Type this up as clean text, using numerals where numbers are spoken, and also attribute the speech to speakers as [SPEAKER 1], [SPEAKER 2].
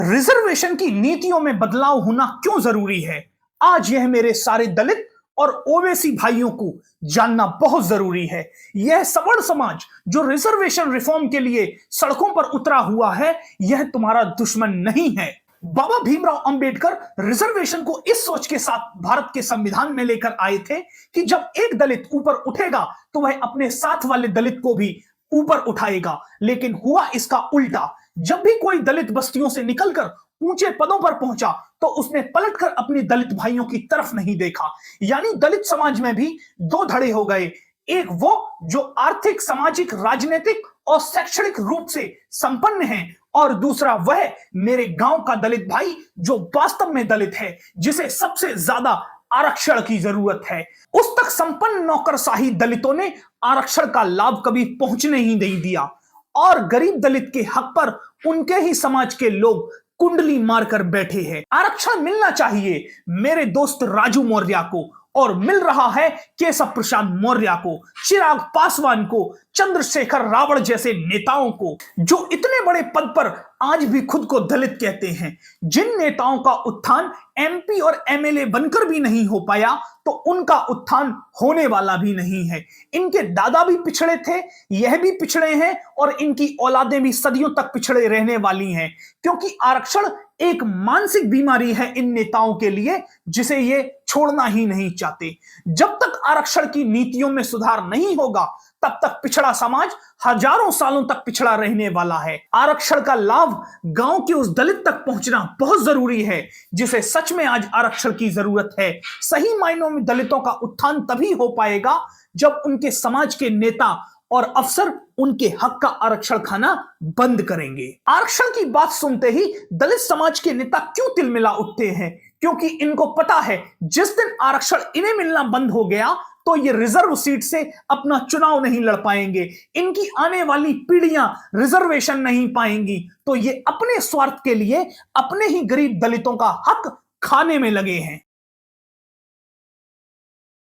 [SPEAKER 1] Reservation की नीतियों में बदलाव होना क्यों जरूरी है? आज यह मेरे सारे दलित और ओबीसी भाइयों को जानना बहुत जरूरी है। यह सवर्ण समाज जो रिजर्वेशन रिफॉर्म के लिए सड़कों पर उतरा हुआ है, यह तुम्हारा दुश्मन नहीं है। बाबा भीमराव अंबेडकर रिजर्वेशन को इस सोच के साथ भारत के संविधान में लेकर आए थे कि जब एक दलित ऊपर उठेगा तो वह अपने साथ वाले दलित को भी ऊपर उठाएगा। लेकिन हुआ इसका उल्टा। जब भी कोई दलित बस्तियों से निकलकर ऊंचे पदों पर पहुंचा तो उसने पलटकर अपने दलित भाइयों की तरफ नहीं देखा। यानी दलित समाज में भी दो धड़े हो गए। एक वो जो आर्थिक, सामाजिक, राजनीतिक और शैक्षणिक रूप से संपन्न है, और दूसरा वह मेरे गांव का दलित भाई जो वास्तव में दलित है, जिसे सबसे ज्यादा आरक्षण की जरूरत है। उस तक संपन्न नौकरशाही दलितों ने आरक्षण का लाभ कभी पहुंचने ही नहीं दिया, और गरीब दलित के हक पर उनके ही समाज के लोग कुंडली मारकर बैठे हैं। आरक्षण मिलना चाहिए मेरे दोस्त राजू मौर्य को, और मिल रहा है केशव प्रसाद मौर्य को, चिराग पासवान को, चंद्रशेखर रावण जैसे नेताओं को, जो इतने बड़े पद पर आज भी खुद को दलित कहते हैं। जिन नेताओं का उत्थान एमपी और एमएलए बनकर भी नहीं हो पाया, तो उनका उत्थान होने वाला भी नहीं है। इनके दादा भी पिछड़े थे, यह भी पिछड़े हैं, और इनकी औलादें भी सदियों तक पिछड़े रहने वाली हैं, क्योंकि आरक्षण एक मानसिक बीमारी है इन नेताओं के लिए, जिसे ये छोड़ना ही नहीं चाहते। जब तक आरक्षण की नीतियों में सुधार नहीं होगा, तब तक पिछड़ा समाज हजारों सालों तक पिछड़ा रहने वाला है। आरक्षण का लाभ गांव के उस दलित तक पहुंचना बहुत जरूरी है जिसे सच में आज आरक्षण की जरूरत है। सही मायनों में दलितों का उत्थान तभी हो पाएगा जब उनके समाज के नेता और अफसर उनके हक का आरक्षण खाना बंद करेंगे। आरक्षण की बात सुनते ही दलित समाज के नेता क्यों तिलमिला उठते हैं? क्योंकि इनको पता है जिस दिन आरक्षण इन्हें मिलना बंद हो गया तो ये रिजर्व सीट से अपना चुनाव नहीं लड़ पाएंगे, इनकी आने वाली पीढ़ियां रिजर्वेशन नहीं पाएंगी, तो ये अपने स्वार्थ के लिए अपने ही गरीब दलितों का हक खाने में लगे हैं।